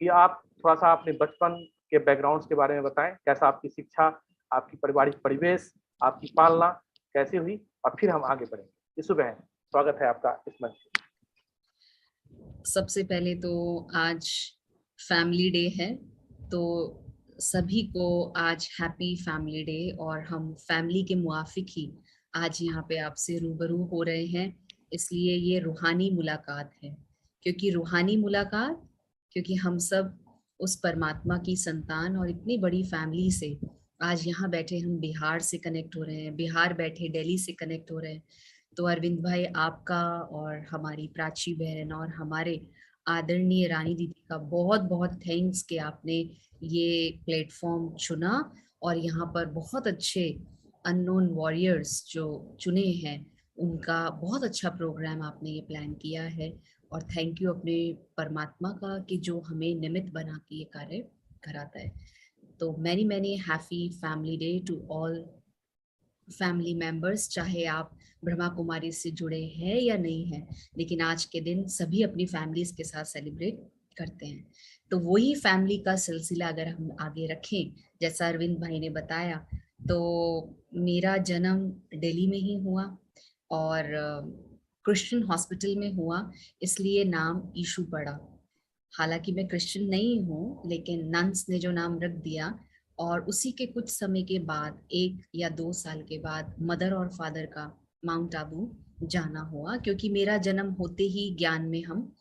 कि आप थोड़ा-सा अपने बचपन के बैकग्राउंड्स के बारे में बताएँ? कैसा आपकी शिक्षा, आपकी पारिवारिक परिवेश, आपकी पालना कैसी हुई? और फिर हम आगे बढ़ेंगे। यीशु बहन, स्वागत है आपका इस मंच पे। सबसे पहले तो आज फैमिली डे है, तो सभी को आज हैप्पी फैमिली डे। और हम फैमिली के मुआफिक ही आज यहाँ पे आपसे रूबरू हो रहे हैं, इसलिए ये रूहानी मुलाकात है। क्योंकि रूहानी मुलाकात, क्योंकि हम सब उस परमात्मा की संतान और इतनी बड़ी फैमिली से आज यहाँ बैठे हम बिहार से कनेक्ट हो रहे हैं, बिहार बैठे दिल्ली से कनेक्ट हो रहे हैं। तो अरविंद भाई, आपका और हमारी प्राची बहन और हमारे आदरणीय रानी दीदी का बहुत बहुत थैंक्स कि आपने ये प्लेटफॉर्म चुना और यहाँ पर बहुत अच्छे अननोन वॉरियर्स जो चुने हैं, उनका बहुत अच्छा प्रोग्राम आपने ये प्लान किया है। और थैंक यू अपने परमात्मा का कि जो हमें निमित्त बना के ये कार्य कराता है। तो many many happy family day to all family members, चाहे आप ब्रह्मा कुमारी से जुड़े हैं या नहीं हैं, लेकिन आज के दिन सभी अपनी फैमिलीज के साथ सेलिब्रेट करते हैं। तो वही फैमिली का सिलसिला अगर हम आगे रखें, जैसा अरविंद भाई ने बताया, तो मेरा जन्म दिल्ली में ही हुआ और क्रिश्चियन हॉस्पिटल में हुआ, इसलिए नाम ईशु पड़ा। हालांकि मैं क्रिश्चियन नहीं हूँ, लेकिन नन्स ने जो नाम रख दिया, और उसी के कुछ समय के बाद 1 या 2 साल के बाद मदर और फादर का माउंट आबू जाना हुआ, क्योंकि मेरा जन्म होते ही ज्ञान में हम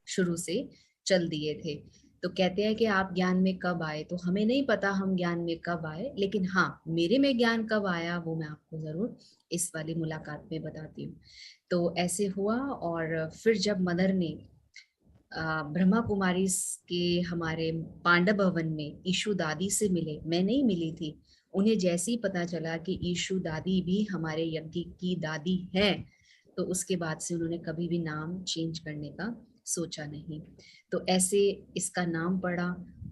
शुरू से चल दिए थे। तो कहते हैं कि आप ज्ञान में कब आए, तो हमें नहीं पता हम ज्ञान में कब आए, लेकिन हाँ, मेरे में ज्ञान कब आया वो मैं आपको जरूर इस वाली मुलाकात में बताती हूँ। तो ऐसे हुआ, और फिर जब मदर ने ब्रह्मा कुमारी के हमारे पांडव भवन में ईशु दादी से मिले, मैं नहीं मिली थी, उन्हें जैसे ही पता चला कि ईशु दादी भी हमारे यज्ञ की दादी है, तो उसके बाद से उन्होंने कभी भी नाम चेंज करने का सोचा नहीं। तो ऐसे इसका नाम पड़ा,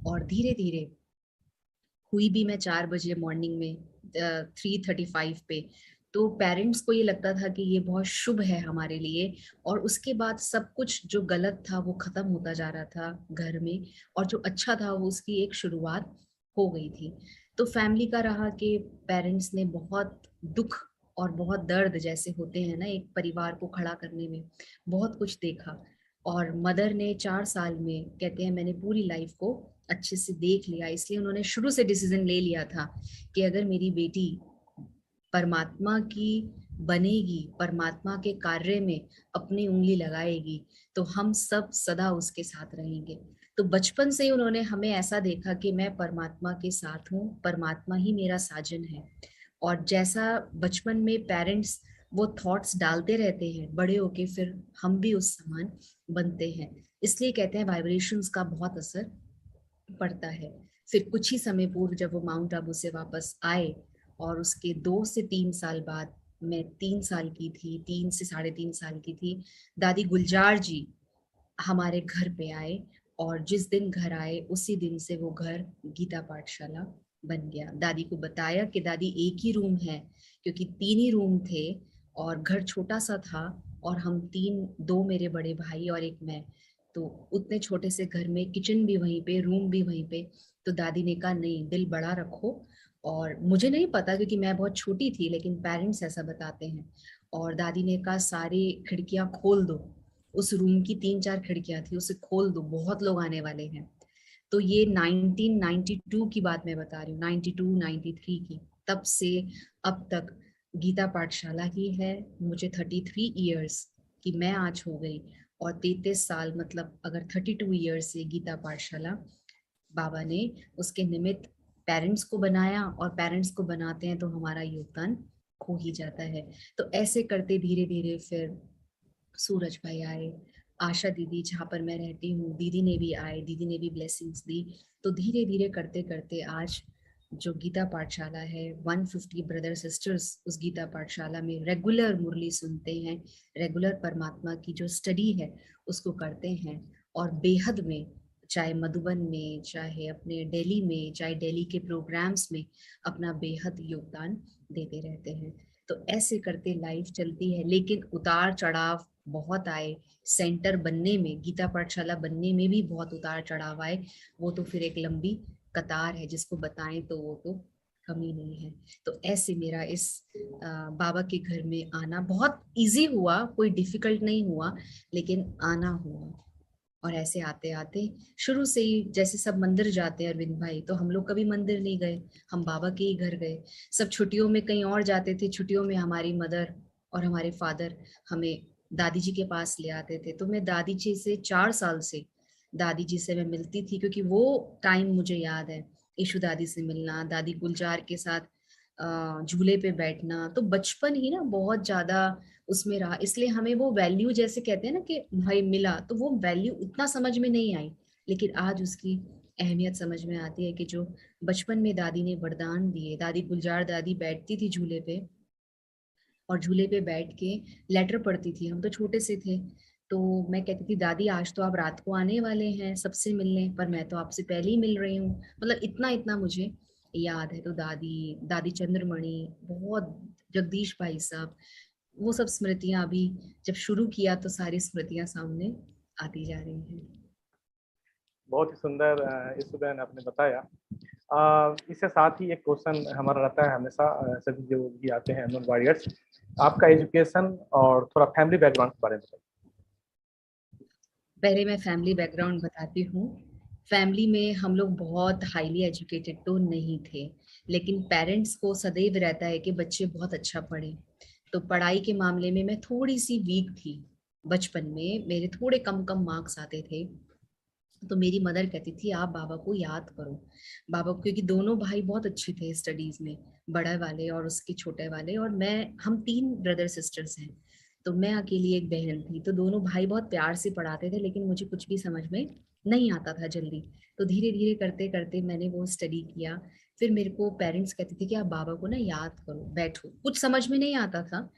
और धीरे धीरे हुई भी मैं 4 बजे मॉर्निंग में 3:35 पे। तो पेरेंट्स को ये लगता था कि ये बहुत शुभ है हमारे लिए, और उसके बाद सब कुछ जो गलत था वो खत्म होता जा रहा था घर में, और जो अच्छा था वो उसकी एक शुरुआत हो गई थी। तो फैमिली का रहा कि पेरेंट्स ने बहुत दुख और बहुत दर्द, जैसे होते हैं ना एक परिवार को खड़ा करने में, बहुत कुछ देखा। और मदर ने 4 साल में, कहते हैं, मैंने पूरी लाइफ को अच्छे से देख लिया, इसलिए उन्होंने शुरू से डिसीजन ले लिया था कि अगर मेरी बेटी परमात्मा की बनेगी, परमात्मा के कार्य में अपनी उंगली लगाएगी, तो हम सब सदा उसके साथ रहेंगे। तो बचपन से ही उन्होंने हमें ऐसा देखा कि मैं परमात्मा के साथ हूँ, परमात्मा ही मेरा साजन है। और जैसा बचपन में पेरेंट्स वो थॉट्स डालते रहते हैं, बड़े होके फिर हम भी उस समान बनते हैं। इसलिए कहते हैं वाइब्रेशंस का बहुत असर पड़ता है। फिर कुछ ही समय पूर्व जब वो माउंट आबू से वापस आए, और उसके 2 से 3 साल बाद, मैं 3 साल की थी, 3 से 3.5 साल की थी, दादी गुलजार जी हमारे घर पे आए। और जिस दिन घर आए उसी दिन से वो घर गीता पाठशाला बन गया। दादी को बताया कि दादी एक ही रूम है, क्योंकि 3 ही रूम थे और घर छोटा सा था, और हम तीन, दो मेरे बड़े भाई और एक मैं, तो उतने छोटे से घर में किचन भी वहीं पे, रूम भी वहीं पे। तो दादी ने कहा नहीं, दिल बड़ा रखो। और मुझे नहीं पता क्योंकि मैं बहुत छोटी थी, लेकिन पेरेंट्स ऐसा बताते हैं। और दादी ने कहा सारी खिड़कियां खोल दो, उस रूम की 3-4 खिड़कियां थी, उसे खोल दो, बहुत लोग आने वाले हैं। तो ये 1992 की बात मैं बता रही हूँ, 92-93 की। तब से अब तक गीता पाठशाला ही है। मुझे 33 इयर्स की मैं आज हो गई, और 33 साल, मतलब अगर 32 इयर्स से गीता पाठशाला बाबा ने उसके निमित्त पेरेंट्स को बनाया, और पेरेंट्स को बनाते हैं तो हमारा योगदान खो ही जाता है। तो ऐसे करते धीरे धीरे फिर सूरज भाई आए, आशा दीदी जहाँ पर मैं रहती हूँ, दीदी ने भी आए, दीदी ने भी ब्लेसिंग्स दी। तो धीरे धीरे करते करते आज जो गीता पाठशाला है, 150 ब्रदर सिस्टर्स उस गीता पाठशाला में रेगुलर मुरली सुनते हैं, रेगुलर परमात्मा की जो स्टडी है उसको करते हैं। और बेहद में, चाहे मधुबन में, चाहे अपने दिल्ली में, चाहे दिल्ली के प्रोग्राम्स में, अपना बेहद योगदान देते रहते हैं। तो ऐसे करते लाइफ चलती है, लेकिन उतार चढ़ाव बहुत आए, सेंटर बनने में, गीता पाठशाला बनने में भी बहुत उतार चढ़ाव आए। वो तो फिर एक लंबी कतार है, जिसको बताएं तो वो तो कमी नहीं है। तो ऐसे मेरा इस बाबा के घर में आना बहुत इजी हुआ, कोई डिफिकल्ट नहीं हुआ, लेकिन आना हुआ। और ऐसे आते आते शुरू से ही, जैसे सब मंदिर जाते हैं अरविंद भाई, तो हम लोग कभी मंदिर नहीं गए, हम बाबा के ही घर गए। सब छुट्टियों में कहीं और जाते थे, छुट्टियों में हमारी मदर और हमारे फादर हमें दादी जी के पास ले आते थे। तो मैं दादी जी से 4 साल से दादी जी से मैं मिलती थी, क्योंकि वो टाइम मुझे याद है। ईशु दादी से मिलना, दादी गुलजार के साथ झूले पे बैठना, तो बचपन ही ना बहुत ज्यादा उसमें रहा। इसलिए हमें वो वैल्यू, जैसे कहते हैं ना कि भाई मिला, तो वो वैल्यू उतना समझ में नहीं आई, लेकिन आज उसकी अहमियत समझ में आती है कि जो बचपन में दादी ने वरदान दिए। दादी गुलजार दादी बैठती थी झूले पे, और झूले पे बैठ के लेटर पढ़ती थी। हम तो छोटे से थे, तो मैं कहती थी दादी आज तो आप रात को आने वाले हैं सबसे मिलने, पर मैं तो आपसे पहले ही मिल रही हूँ। मतलब इतना इतना मुझे याद है। तो दादी, दादी चंद्रमणि, बहुत, जगदीश भाई साहब, वो सब स्मृतियां अभी जब शुरू किया तो सारी स्मृतियां सामने आती जा रही हैं। बहुत ही सुंदर इस बहन आपने बताया। इसके साथ ही एक क्वेश्चन हमारा रहता है हमेशा, सभी जो भी आते हैं नॉन वॉरियर्स, आपका एजुकेशन और थोड़ा फैमिली बैकग्राउंड के बारे में बताइए। पहले मैं फैमिली बैकग्राउंड बताती हूँ। फैमिली में हम लोग बहुत हाईली एजुकेटेड तो नहीं थे, लेकिन पेरेंट्स को सदैव रहता है कि बच्चे बहुत अच्छा पढ़े। तो पढ़ाई के मामले में मैं थोड़ी सी वीक थी। बचपन में मेरे थोड़े कम कम मार्क्स आते थे। तो मेरी मदर कहती थी आप बाबा को याद करो। बाबा को, क्योंकि दोनों भाई बहुत अच्छे थे स्टडीज में, बड़ा वाले और उसके छोटे वाले, और मैं, हम 3 ब्रदर सिस्टर्स हैं। तो मैं अकेली एक बहन थी। तो दोनों भाई बहुत प्यार से पढ़ाते थे, लेकिन मुझे कुछ भी समझ में नहीं आता था जल्दी। तो धीरे धीरे करते करते मैंने वो स्टडी किया। फिर मेरे को पेरेंट्स कहते थे कि आप बाबा को ना याद करो, बैठो। कुछ समझ में नहीं आता था,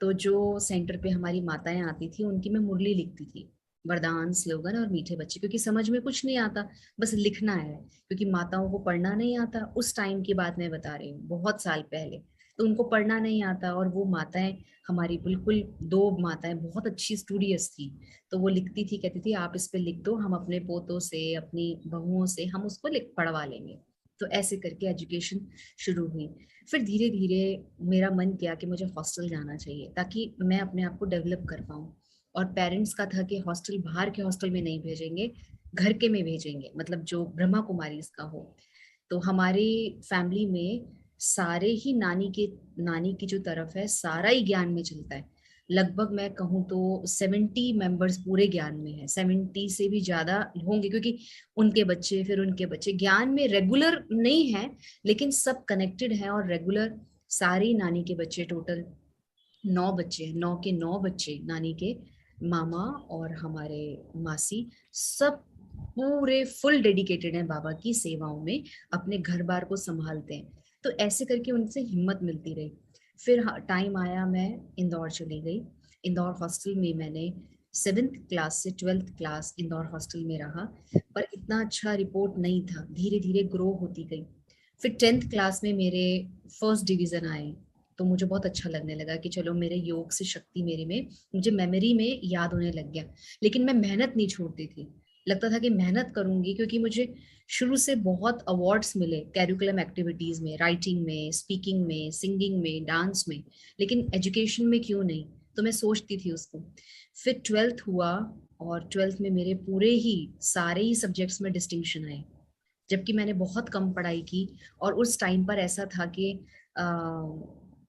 तो जो सेंटर पे हमारी माताएं आती थी उनकी मैं मुरली लिखती थी, वरदान, स्लोगन और मीठे बच्चे, क्योंकि समझ में कुछ नहीं आता, बस लिखना है। क्योंकि माताओं को पढ़ना नहीं आता, उस टाइम की बात मैं बता रही हूँ, बहुत साल पहले। तो उनको पढ़ना नहीं आता, और वो माताएं हमारी बिल्कुल, 2 माताएं बहुत अच्छी स्टूडियस थी। तो वो लिखती थी, कहती थी आप इस पे लिख दो, हम अपने पोतों से, अपनी बहुओं से हम उसको लिख पढ़वा लेंगे। तो ऐसे करके एजुकेशन शुरू हुई। फिर धीरे धीरे मेरा मन किया कि मुझे हॉस्टल जाना चाहिए, ताकि मैं अपने आप को डेवलप कर पाऊँ। और पेरेंट्स का था कि हॉस्टल, बाहर के हॉस्टल में नहीं भेजेंगे, घर के में भेजेंगे, मतलब जो ब्रह्मा कुमारी इसका हो। तो हमारी फैमिली में सारे ही नानी की जो तरफ है, सारा ही ज्ञान में चलता है। लगभग मैं कहूँ तो 70 मेंबर्स पूरे ज्ञान में है, 70 से भी ज्यादा होंगे, क्योंकि उनके बच्चे, फिर उनके बच्चे ज्ञान में रेगुलर नहीं है, लेकिन सब कनेक्टेड है और रेगुलर। सारी नानी के बच्चे, टोटल 9 बच्चे हैं, 9 के 9 बच्चे नानी के, मामा और हमारे मासी, सब पूरे फुल डेडिकेटेड हैं बाबा की सेवाओं में, अपने घर बार को संभालते हैं। तो ऐसे करके उनसे हिम्मत मिलती रही। फिर टाइम आया, मैं इंदौर चली गई। इंदौर हॉस्टल में मैंने 7th क्लास से 12th क्लास इंदौर हॉस्टल में रहा, पर इतना अच्छा रिपोर्ट नहीं था, धीरे धीरे ग्रो होती गई। फिर 10th क्लास में मेरे फर्स्ट डिवीजन आए, तो मुझे बहुत अच्छा लगने लगा कि चलो मेरे योग से शक्ति मेरे में, मुझे मेमोरी में याद होने लग गया। लेकिन मैं मेहनत नहीं छोड़ती थी, लगता था कि मेहनत करूंगी, क्योंकि मुझे शुरू से बहुत अवार्ड्स मिले कैरिकुलम एक्टिविटीज में, राइटिंग में, स्पीकिंग में, सिंगिंग में, डांस में, लेकिन एजुकेशन में क्यों नहीं। तो मैं सोचती थी उसको। फिर 12th हुआ, और 12th में मेरे पूरे ही सारे ही सब्जेक्ट्स में डिस्टिंक्शन आए, जबकि मैंने बहुत कम पढ़ाई की। और उस टाइम पर ऐसा था कि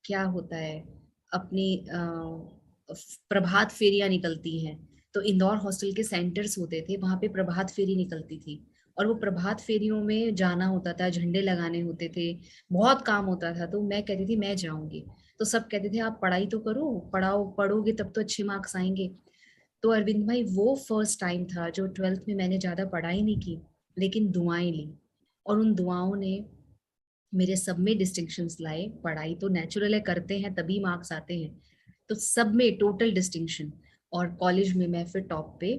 क्या होता है, अपनी प्रभात फेरियां निकलती हैं। तो इंदौर हॉस्टल के सेंटर्स होते थे, वहां पे प्रभात फेरी निकलती थी, और वो प्रभात फेरियों में जाना होता था, झंडे लगाने होते थे, बहुत काम होता था। तो मैं कहती थी मैं जाऊंगी। तो सब कहते थे आप पढ़ाई तो करो, पढ़ाओ, पढ़ोगे तब तो अच्छे मार्क्स आएंगे। तो अरविंद भाई, वो फर्स्ट टाइम था जो 12th में मैंने ज्यादा पढ़ाई नहीं की, लेकिन दुआएं ली, और उन दुआओं ने मेरे सब में डिस्टिंक्शंस लाए। पढ़ाई तो नेचुरल है, करते हैं तभी मार्क्स आते हैं, तो सब में टोटल डिस्टिंक्शन। और कॉलेज में मैं फिर टॉप पे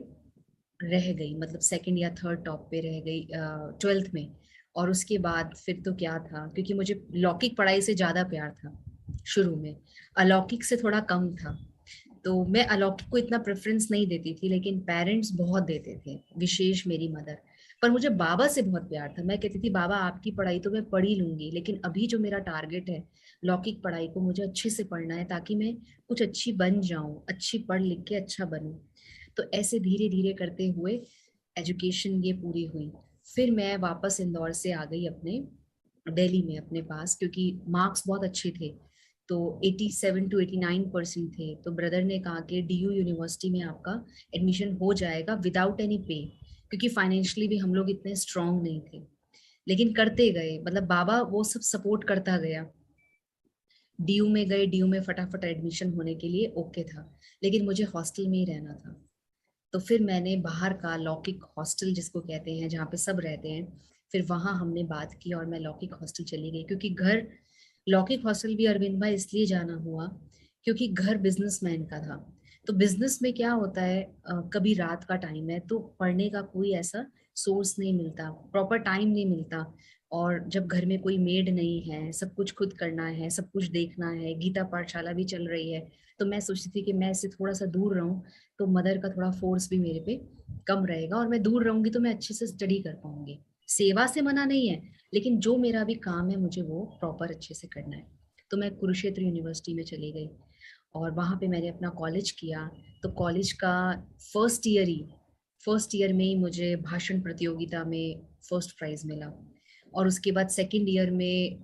रह गई, मतलब सेकंड या थर्ड टॉप पे रह गई 12th में। और उसके बाद फिर तो क्या था, क्योंकि मुझे लौकिक पढ़ाई से ज्यादा प्यार था शुरू में, अलौकिक से थोड़ा कम था। तो मैं अलौकिक को इतना प्रेफरेंस नहीं देती थी, लेकिन पेरेंट्स बहुत देते थे, विशेष मेरी मदर। पर मुझे बाबा से बहुत प्यार था। मैं कहती थी बाबा आपकी पढ़ाई तो मैं पढ़ ही लूंगी, लेकिन अभी जो मेरा टारगेट है लौकिक पढ़ाई को मुझे अच्छे से पढ़ना है, ताकि मैं कुछ अच्छी बन जाऊं, अच्छी पढ़ लिख के अच्छा बनूं। तो ऐसे धीरे धीरे करते हुए एजुकेशन ये पूरी हुई। फिर मैं वापस इंदौर से आ गई अपने दिल्ली में अपने पास, क्योंकि मार्क्स बहुत अच्छे थे। तो 87 to 89% थे। तो ब्रदर ने कहा कि डीयू यूनिवर्सिटी में आपका एडमिशन हो जाएगा विदाउट एनी पे, क्योंकि फाइनेंशियली भी हम लोग इतने स्ट्रांग नहीं थे। लेकिन करते गए, मतलब बाबा वो सब सपोर्ट करता गया। डीयू में गए, डीयू में फटाफट एडमिशन होने के लिए ओके था, लेकिन मुझे हॉस्टल में ही रहना था। तो फिर मैंने बाहर का लौकिक हॉस्टल जिसको कहते हैं, जहाँ पे सब रहते हैं, फिर वहां हमने बात की और मैं लौकिक हॉस्टल चली गई। क्योंकि घर लौकिक हॉस्टल भी अरविंद भाई इसलिए जाना हुआ क्योंकि घर बिजनेसमैन का था। तो बिजनेस में क्या होता है, कभी रात का टाइम है तो पढ़ने का कोई ऐसा सोर्स नहीं मिलता, प्रॉपर टाइम नहीं मिलता। और जब घर में कोई मेड नहीं है, सब कुछ खुद करना है, सब कुछ देखना है, गीता पाठशाला भी चल रही है, तो मैं सोचती थी कि मैं इससे थोड़ा सा दूर रहूं, तो मदर का थोड़ा फोर्स भी मेरे पे कम रहेगा, और मैं दूर रहूंगी तो मैं अच्छे से स्टडी कर पाऊंगी। सेवा से मना नहीं है, लेकिन जो मेरा भी काम है मुझे वो प्रॉपर अच्छे से करना है। तो मैं कुरुक्षेत्र यूनिवर्सिटी में चली गई और वहाँ पे मैंने अपना कॉलेज किया। तो कॉलेज का फर्स्ट ईयर में ही मुझे भाषण प्रतियोगिता में फर्स्ट प्राइज मिला। और उसके बाद सेकंड ईयर में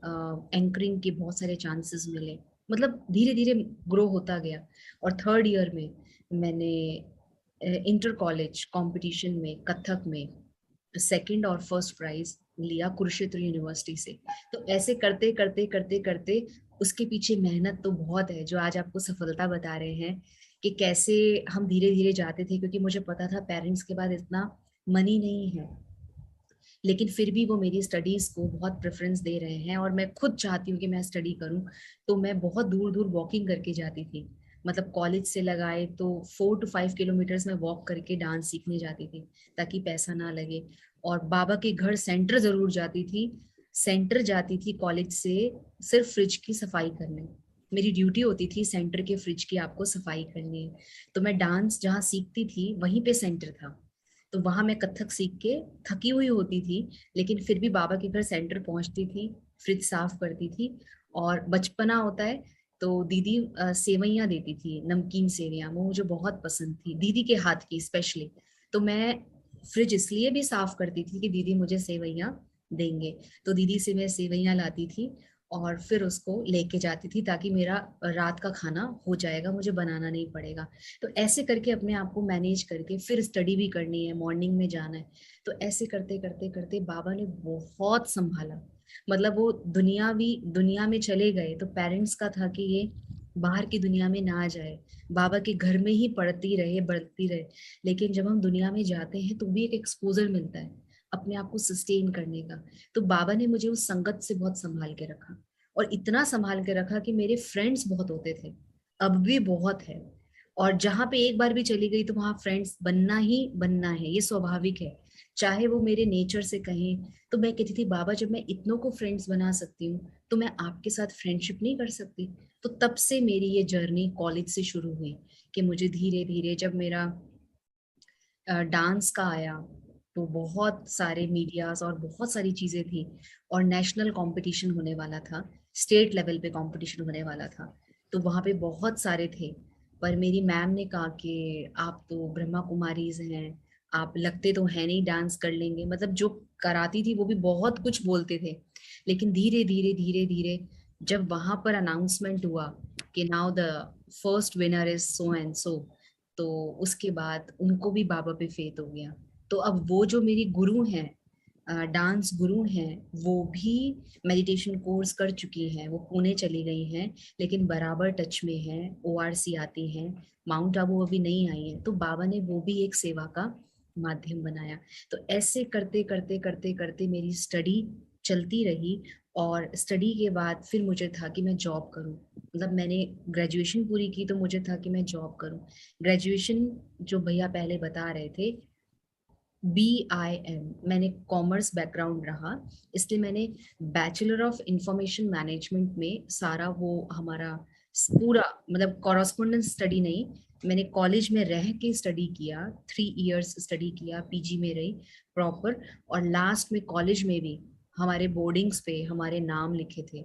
एंकरिंग के बहुत सारे चांसेस मिले। मतलब धीरे धीरे ग्रो होता गया। और थर्ड ईयर में मैंने इंटर कॉलेज कंपटीशन में कथक में सेकंड और फर्स्ट प्राइज लिया कुरुक्षेत्र यूनिवर्सिटी से। तो ऐसे करते करते करते करते उसके पीछे मेहनत तो बहुत है, जो आज आपको सफलता बता रहे हैं कि कैसे हम धीरे धीरे जाते थे। क्योंकि मुझे पता था पेरेंट्स के बाद इतना मनी नहीं है, लेकिन फिर भी वो मेरी स्टडीज को बहुत प्रेफरेंस दे रहे हैं और मैं खुद चाहती हूँ कि मैं स्टडी करूँ। तो मैं बहुत दूर दूर वॉकिंग करके जाती थी। मतलब कॉलेज से लगाए तो 4 to 5 किलोमीटर्स में वॉक करके डांस सीखने जाती थी, ताकि पैसा ना लगे। और बाबा के घर सेंटर जरूर जाती थी, सेंटर जाती थी कॉलेज से सिर्फ फ्रिज की सफाई करने। मेरी ड्यूटी होती थी सेंटर के फ्रिज की आपको सफाई करनी है। तो मैं डांस जहाँ सीखती थी वहीं पे सेंटर था। तो वहां मैं कथक सीख के थकी हुई होती थी, लेकिन फिर भी बाबा के घर सेंटर पहुंचती थी, फ्रिज साफ करती थी। और बचपना होता है तो दीदी सेवइयां देती थी, नमकीन सेवइयां, वो मुझे बहुत पसंद थी, दीदी के हाथ की स्पेशली। तो मैं फ्रिज इसलिए भी साफ करती थी कि दीदी मुझे सेवइयां देंगे। तो दीदी से मैं सेवइयां लाती थी और फिर उसको लेके जाती थी, ताकि मेरा रात का खाना हो जाएगा, मुझे बनाना नहीं पड़ेगा। तो ऐसे करके अपने आप को मैनेज करके फिर स्टडी भी करनी है, मॉर्निंग में जाना है। तो ऐसे करते करते करते बाबा ने बहुत संभाला। मतलब वो दुनिया में चले गए तो पेरेंट्स का था कि ये बाहर की दुनिया में ना जाए, बाबा के घर में ही पढ़ती रहे, बढ़ती रहे। लेकिन जब हम दुनिया में जाते हैं तो भी एक एक्सपोजर मिलता है अपने आप को सस्टेन करने का। तो बाबा ने मुझे उस संगत से बहुत संभाल के रखा, और इतना संभाल के रखा कि मेरे फ्रेंड्स बहुत होते थे, अब भी बहुत है। और जहां पे एक बार भी चली गई तो वहां फ्रेंड्स बनना ही बनना है, ये स्वाभाविक है। चाहे वो मेरे नेचर से कहें, तो मैं कहती थी बाबा जब मैं इतनों को फ्रेंड्स बना सकती हूँ तो मैं आपके साथ फ्रेंडशिप नहीं कर सकती। तो तब से मेरी ये जर्नी कॉलेज से शुरू हुई कि मुझे धीरे धीरे, जब मेरा डांस का आया तो बहुत सारे मीडियाज और बहुत सारी चीजें थी, और नेशनल कंपटीशन होने वाला था, स्टेट लेवल पे कंपटीशन होने वाला था। तो वहाँ पे बहुत सारे थे, पर मेरी मैम ने कहा कि आप तो ब्रह्मा कुमारीज हैं, आप लगते तो है नहीं डांस कर लेंगे। मतलब जो कराती थी वो भी बहुत कुछ बोलते थे। लेकिन धीरे धीरे धीरे धीरे जब वहां पर अनाउंसमेंट हुआ कि now the first winner is so and so, तो उसके बाद उनको भी बाबा पे फेथ हो गया। तो अब वो जो मेरी गुरु हैं, डांस गुरु हैं, वो भी मेडिटेशन कोर्स कर चुकी हैं, वो पुणे चली गई हैं, लेकिन बराबर टच में हैं, ओआरसी आती हैं, माउंट आबू अभी नहीं आई है। तो बाबा ने वो भी एक सेवा का माध्यम बनाया। तो ऐसे करते करते करते करते मेरी स्टडी चलती रही। और स्टडी के बाद फिर मुझे था कि मैं जॉब करूं। मतलब मैंने ग्रेजुएशन पूरी की तो मुझे था कि मैं जॉब करूं। ग्रेजुएशन जो भैया पहले बता रहे थे, BIM, मैंने कॉमर्स बैकग्राउंड रहा, इसलिए मैंने बैचलर ऑफ इंफॉर्मेशन मैनेजमेंट में सारा वो हमारा पूरा, मतलब कॉरस्पॉन्डेंस स्टडी नहीं, मैंने कॉलेज में रह के स्टडी किया, 3 इयर्स स्टडी किया, पीजी में रही प्रॉपर। और लास्ट में कॉलेज में भी हमारे बोर्डिंग्स पे हमारे नाम लिखे थे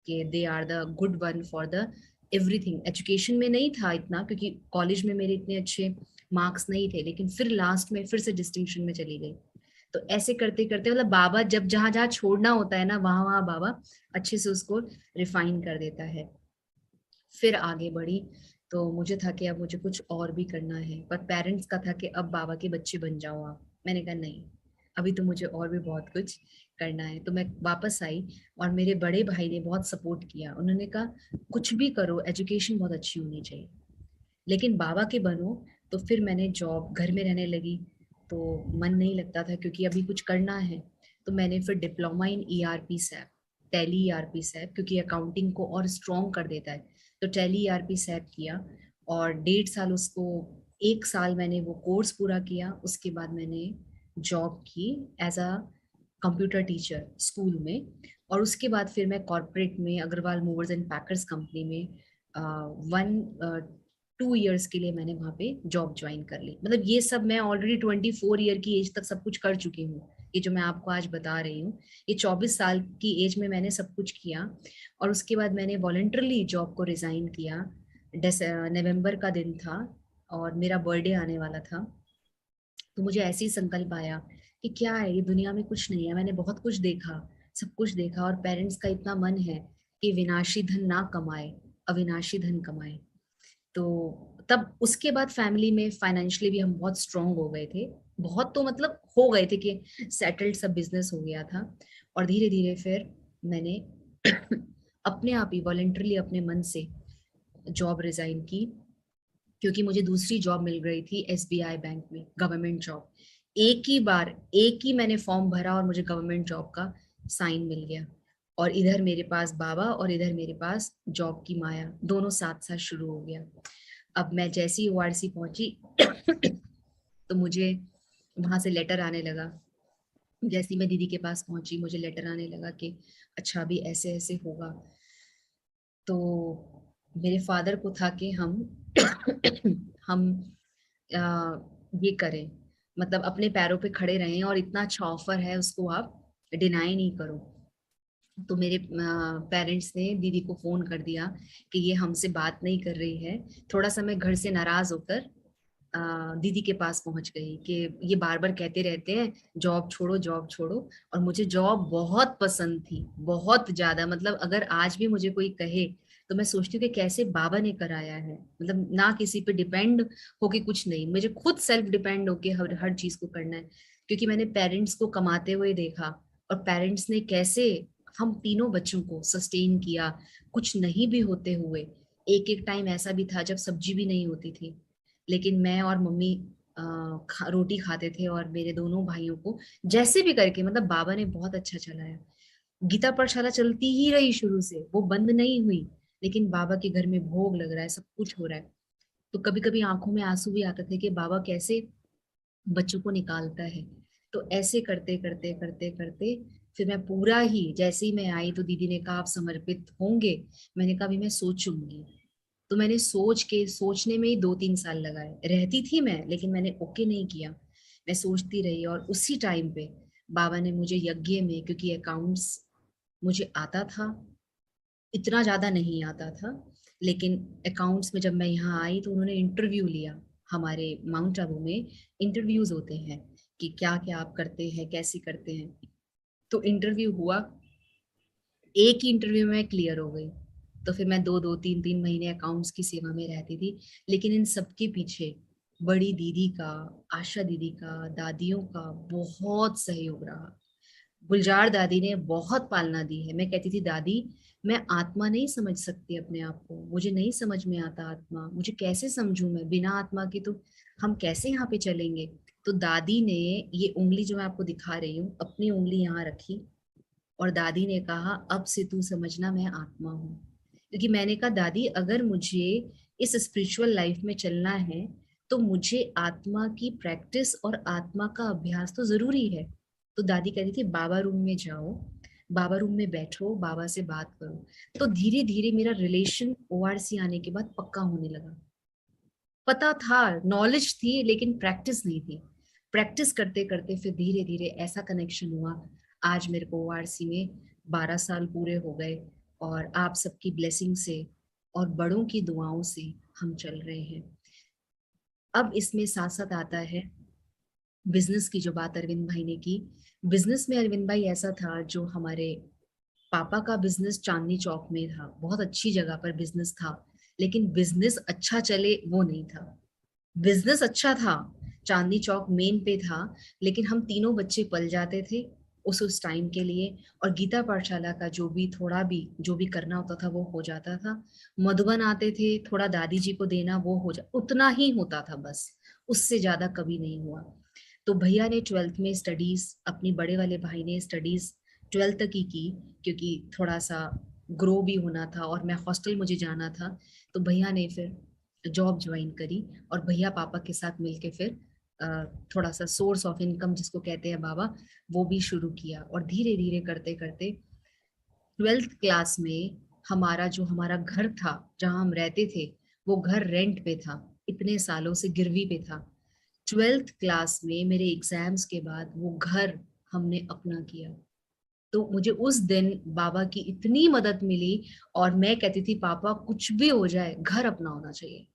कि they are the good one for the everything. Education में नहीं था इतना, क्योंकि कॉलेज में मेरे इतने अच्छे मार्क्स नहीं थे, लेकिन फिर लास्ट में फिर से डिस्टिंक्शन में चली गई। तो ऐसे करते करते मतलब बाबा जब जहां जहां छोड़ना होता है ना, वहां वहां बाबा अच्छे से उसको रिफाइन कर देता है। फिर आगे बढ़ी तो मुझे था कि अब मुझे कुछ और भी करना है, पर पेरेंट्स का था कि अब बाबा के बच्चे बन जाओ आप। मैंने कहा नहीं, अभी तो मुझे और भी बहुत कुछ करना है। तो मैं वापस आई और मेरे बड़े भाई ने बहुत सपोर्ट किया। उन्होंने कहा कुछ भी करो, एजुकेशन बहुत अच्छी होनी चाहिए, लेकिन बाबा के बनो। तो फिर मैंने जॉब, घर में रहने लगी तो मन नहीं लगता था, क्योंकि अभी कुछ करना है। तो मैंने फिर diploma in ERP SAP, tally ERP SAP, क्योंकि अकाउंटिंग को और स्ट्रॉन्ग कर देता है, तो टैली ईआरपी सैप किया। और 1.5 साल उसको, 1 साल मैंने वो कोर्स पूरा किया। उसके बाद मैंने जॉब की as a computer teacher school में। और उसके बाद फिर मैं कॉर्पोरेट में Agarwal movers and packers company में 2 इयर्स के लिए मैंने वहाँ पे जॉब ज्वाइन कर ली। मतलब ये सब मैं ऑलरेडी 24 ईयर की एज तक सब कुछ कर चुकी हूँ। ये जो मैं आपको आज बता रही हूँ, ये 24 साल की एज में मैंने सब कुछ किया। और उसके बाद मैंने वॉलंटरली जॉब को रिजाइन किया। नवंबर का दिन था और मेरा बर्थडे आने वाला था। तो मुझे ऐसे ही संकल्प आया कि क्या है, ये दुनिया में कुछ नहीं है, मैंने बहुत कुछ देखा, सब कुछ देखा। और पेरेंट्स का इतना मन है कि विनाशी धन ना कमाए, अविनाशी धन कमाए। तो तब उसके बाद फैमिली में फाइनेंशियली भी हम बहुत स्ट्रांग हो गए थे। बहुत तो मतलब हो गए थे कि सेटल्ड सब बिजनेस हो गया था। और धीरे धीरे फिर मैंने अपने आप ही वॉलंटरली अपने मन से जॉब रिजाइन की, क्योंकि मुझे दूसरी जॉब मिल रही थी एसबीआई बैंक में, गवर्नमेंट जॉब। एक ही बार, एक ही मैंने फॉर्म भरा और मुझे गवर्नमेंट जॉब का साइन मिल गया। और इधर मेरे पास बाबा और इधर मेरे पास जॉब की माया, दोनों साथ साथ शुरू हो गया। अब मैं जैसी ओआरसी पहुंची तो मुझे वहां से लेटर आने लगा। जैसी मैं दीदी के पास पहुंची, मुझे लेटर आने लगा कि अच्छा अभी ऐसे ऐसे होगा। तो मेरे फादर को था कि हम हम ये करें, मतलब अपने पैरों पे खड़े रहें, और इतना अच्छा ऑफर है उसको आप डिनाई नहीं करो। तो मेरे पेरेंट्स ने दीदी को फोन कर दिया कि ये हमसे बात नहीं कर रही है। थोड़ा सा मैं घर से नाराज होकर दीदी के पास पहुंच गई कि ये बार बार कहते रहते हैं जॉब छोड़ो जॉब छोड़ो। और मुझे जॉब बहुत पसंद थी, बहुत ज्यादा। मतलब अगर आज भी मुझे कोई कहे तो मैं सोचती हूँ कि कैसे बाबा ने कराया है। मतलब ना किसी पे डिपेंड होके, कुछ नहीं, मुझे खुद सेल्फ डिपेंड होके हर हर चीज को करना है। क्योंकि मैंने पेरेंट्स को कमाते हुए देखा, और पेरेंट्स ने कैसे हम तीनों बच्चों को सस्टेन किया, कुछ नहीं भी होते हुए। एक एक टाइम ऐसा भी था जब सब्जी भी नहीं होती थी, लेकिन मैं और मम्मी रोटी खाते थे, और मेरे दोनों भाइयों को जैसे भी करके, मतलब बाबा ने बहुत अच्छा चलाया। गीता पाठशाला चलती ही रही शुरू से, वो बंद नहीं हुई। लेकिन बाबा के घर में भोग लग रहा है, सब कुछ हो रहा है। तो कभी कभी आंखों में आंसू भी आते थे कि बाबा कैसे बच्चों को निकालता है। तो ऐसे करते करते करते करते फिर मैं पूरा ही, जैसे ही मैं आई तो दीदी ने कहा आप समर्पित होंगे। मैंने कहा अभी मैं सोचूंगी। तो मैंने सोच के, सोचने में ही 2-3 साल लगाए। रहती थी मैं, लेकिन मैंने ओके नहीं किया। मैं सोचती रही, और उसी टाइम पे बाबा ने मुझे यज्ञ में, क्योंकि अकाउंट्स मुझे आता था, इतना ज्यादा नहीं आता था, लेकिन अकाउंट्स में जब मैं यहाँ आई तो उन्होंने इंटरव्यू लिया। हमारे माउंट आबू में इंटरव्यूज होते हैं कि क्या क्या आप करते हैं, कैसे करते हैं। तो इंटरव्यू हुआ, एक ही इंटरव्यू में क्लियर हो गई। तो फिर मैं 2-2 3-3 महीने अकाउंट्स की सेवा में रहती थी। लेकिन इन सबके पीछे बड़ी दीदी का, आशा दीदी का, दादियों का बहुत सहयोग रहा। गुलजार दादी ने बहुत पालना दी है। मैं कहती थी दादी, मैं आत्मा नहीं समझ सकती अपने आप को, मुझे नहीं समझ में आता आत्मा, मुझे कैसे समझूं मैं बिना आत्मा के, तो हम कैसे यहाँ पे चलेंगे। तो दादी ने ये उंगली जो मैं आपको दिखा रही हूँ, अपनी उंगली यहाँ रखी, और दादी ने कहा अब से तू समझना मैं आत्मा हूँ। क्योंकि मैंने कहा दादी, अगर मुझे इस स्पिरिचुअल लाइफ में चलना है तो मुझे आत्मा की प्रैक्टिस और आत्मा का अभ्यास तो जरूरी है। तो दादी कहती थी बाबा रूम में जाओ, बाबा रूम में बैठो, बाबा से बात करो। तो धीरे धीरे मेरा रिलेशन ओआरसी आने के बाद पक्का होने लगा। पता था, नॉलेज थी, लेकिन प्रैक्टिस नहीं थी। प्रैक्टिस करते करते फिर धीरे धीरे ऐसा कनेक्शन हुआ। आज मेरे को ओआरसी में 12 साल पूरे हो गए, और आप सबकी ब्लेसिंग से और बड़ों की दुआओं से हम चल रहे हैं। अब इसमें साथ साथ आता है बिजनेस की जो बात अरविंद भाई ने की। बिजनेस में अरविंद भाई ऐसा था, जो हमारे पापा का बिजनेस चांदनी चौक में था, बहुत अच्छी जगह पर बिजनेस था, लेकिन बिजनेस अच्छा चले वो नहीं था। बिजनेस अच्छा था, चांदनी चौक मेन पे था, लेकिन हम तीनों बच्चे पल जाते थे उस टाइम के लिए, और गीता पाठशाला का जो भी थोड़ा भी जो भी करना होता था वो हो जाता था। मधुबन आते थे, थोड़ा दादी जी को देना, वो हो जा उतना ही होता था बस, उससे ज्यादा कभी नहीं हुआ। तो भैया ने 12th में स्टडीज, अपनी बड़े वाले भाई ने स्टडीज 12th तक ही की, क्योंकि थोड़ा सा ग्रो भी होना था और मैं हॉस्टल मुझे जाना था। तो भैया ने फिर जॉब ज्वाइन करी, और भैया पापा के साथ मिलके फिर थोड़ा सा सोर्स ऑफ इनकम जिसको कहते हैं बाबा, वो भी शुरू किया। और धीरे धीरे करते करते 12th क्लास में हमारा घर था, जहाँ हम रहते थे, वो घर रेंट पे था, इतने सालों से गिरवी पे था। 12th क्लास में मेरे एग्जाम्स के बाद वो घर हमने अपना किया। तो मुझे उस दिन बाबा की इतनी मदद मिली, और मैं कहती थी पापा कुछ भी हो जाए घर अपना होना चाहिए,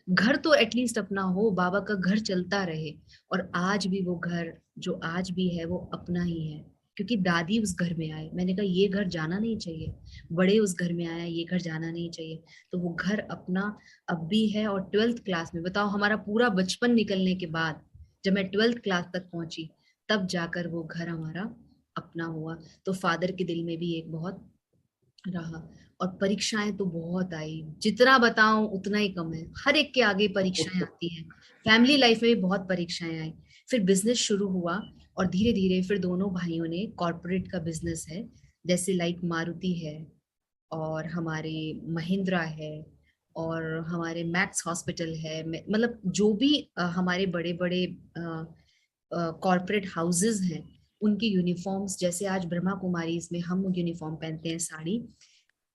घर तो एटलीस्ट अपना हो, बाबा का घर चलता रहे। और आज भी वो घर जो आज भी है वो अपना ही है, क्योंकि दादी उस घर में आए, मैंने कहा ये घर जाना नहीं चाहिए, बड़े उस घर में आया, ये घर जाना नहीं चाहिए, तो वो घर अपना अब भी है। और 12th क्लास में बताओ, हमारा पूरा बचपन निकलने के बाद जब मैं 12th क्लास तक पहुंची, तब जाकर वो घर हमारा अपना हुआ। तो फादर के दिल में भी एक बहुत रहा। और परीक्षाएं तो बहुत आई, जितना बताऊं उतना ही कम है, हर एक के आगे परीक्षाएं आती हैं। फैमिली लाइफ में भी बहुत परीक्षाएं आई। फिर बिजनेस शुरू हुआ, और धीरे धीरे फिर दोनों भाइयों ने कॉरपोरेट का बिजनेस है, जैसे लाइक मारुति है, और हमारे महिंद्रा है, और हमारे मैक्स हॉस्पिटल है, मतलब जो भी हमारे बड़े बड़े कॉरपोरेट हाउसेस हैं, उनकी यूनिफॉर्म्स, जैसे आज ब्रह्मा कुमारी में हम यूनिफॉर्म पहनते हैं, साड़ी।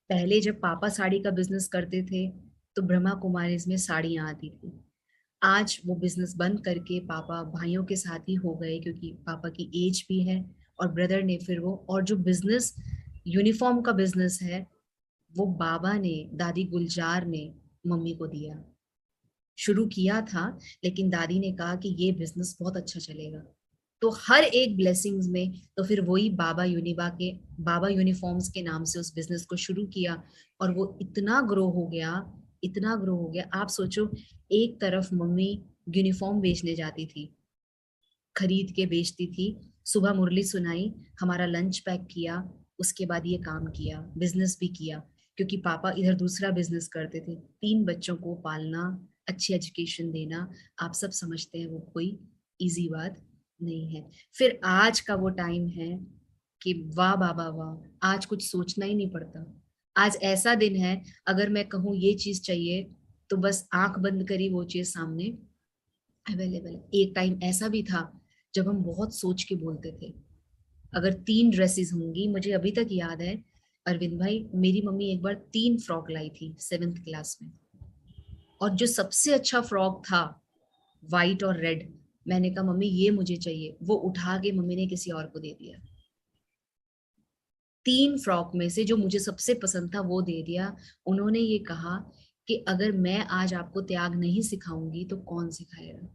पहले जब पापा साड़ी का बिजनेस करते थे, तो ब्रह्मा कुमारीज में साड़ियां आती थी। आज वो बिजनेस बंद करके पापा भाइयों के साथ ही हो गए, क्योंकि पापा की एज भी है, और ब्रदर ने फिर वो, और जो बिजनेस यूनिफॉर्म का बिजनेस है, वो बाबा ने, दादी गुलजार ने मम्मी को दिया। शुरू किया था, लेकिन दादी ने कहा कि ये बिजनेस बहुत अच्छा चलेगा, तो हर एक ब्लेसिंग्स में, तो फिर वही बाबा यूनिफॉर्म्स के नाम से उस बिजनेस को शुरू किया। और वो इतना ग्रो हो गया, इतना ग्रो हो गया, आप सोचो, एक तरफ मम्मी यूनिफॉर्म बेचने जाती थी, खरीद के बेचती थी, सुबह मुरली सुनाई, हमारा लंच पैक किया, उसके बाद ये काम किया, बिजनेस भी किया, क्योंकि पापा इधर दूसरा बिजनेस करते थे। 3 बच्चों को पालना, अच्छी एजुकेशन देना, आप सब समझते हैं वो कोई इजी बात नहीं है। फिर आज का वो टाइम है कि वाह बाबा वाह, आज कुछ सोचना ही नहीं पड़ता। आज ऐसा दिन है, अगर मैं कहूँ ये चीज चाहिए, तो बस आंख बंद करी वो चीज सामने अवेलेबल है। एक टाइम ऐसा भी था जब हम बहुत सोच के बोलते थे, अगर 3 ड्रेसेस होंगी, मुझे अभी तक याद है अरविंद भाई, मेरी मम्मी एक बार 3 फ्रॉक लाई थी 7th क्लास में, और जो सबसे अच्छा फ्रॉक था, वाइट और रेड, मैंने कहा मम्मी ये मुझे चाहिए, वो उठा के मम्मी ने किसी और को दे दिया। 3 फ्रॉक में से जो मुझे सबसे पसंद था वो दे दिया। उन्होंने ये कहा कि अगर मैं आज आपको त्याग नहीं सिखाऊंगी तो कौन सिखाएगा।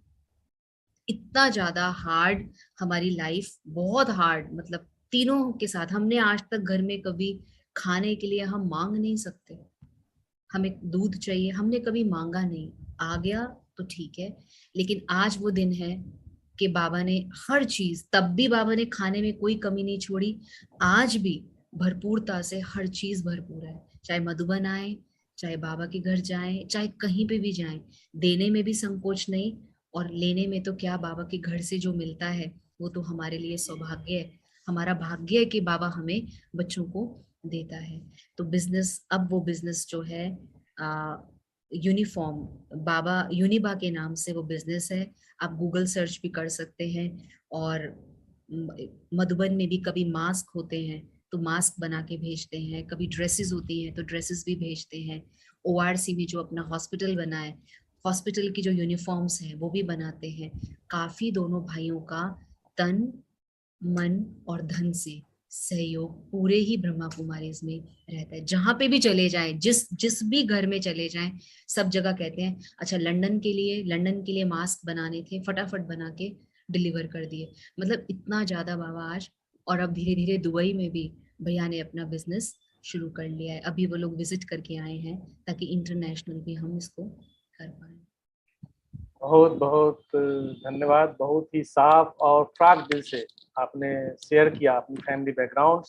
इतना ज्यादा हार्ड हमारी लाइफ, बहुत हार्ड, मतलब तीनों के साथ। हमने आज तक घर में कभी खाने के लिए हम मांग नहीं सकते, हमें दूध चाहिए, हमने कभी मांगा नहीं, आ गया तो ठीक है। लेकिन आज वो दिन है कि बाबा ने हर चीज, तब भी बाबा ने खाने में कोई कमी नहीं छोड़ी, आज भी भरपूरता से हर चीज भरपूर है। चाहे मधुबन आए, चाहे बाबा के घर जाएं, चाहे कहीं पे भी जाएं, देने में भी संकोच नहीं, और लेने में तो क्या, बाबा के घर से जो मिलता है वो तो हमारे लिए सौभाग्य है। हमारा भाग्य है कि बाबा हमें बच्चों को देता है। तो बिजनेस, अब वो बिजनेस जो है यूनिफॉर्म, बाबा यूनिबा के नाम से वो बिजनेस है। आप गूगल सर्च भी कर सकते हैं। और मधुबन में भी कभी मास्क होते हैं तो मास्क बना के भेजते हैं, कभी ड्रेसेस होती हैं तो ड्रेसेस भी भेजते हैं। ओआरसी में जो अपना हॉस्पिटल बना है, हॉस्पिटल की जो यूनिफॉर्म्स हैं वो भी बनाते हैं। काफी दोनों भाइयों का तन मन और धन से सहयोग पूरे ही ब्रह्मा कुमारीज में रहता है। जहां पे भी चले जाएं, जिस जिस भी घर में चले जाएं, सब जगह कहते हैं अच्छा लंदन के लिए मास्क बनाने थे, फटाफट बना के डिलीवर कर दिए। मतलब इतना ज्यादा बाबा आज। और अब धीरे धीरे दुबई में भी भैया ने अपना बिजनेस शुरू कर लिया है। अभी वो लोग विजिट करके आए हैं ताकि इंटरनेशनल भी हम इसको कर पाए। बहुत बहुत धन्यवाद। बहुत ही साफ और फ्रांक दिल से आपने शेयर किया अपनी फैमिली बैकग्राउंड।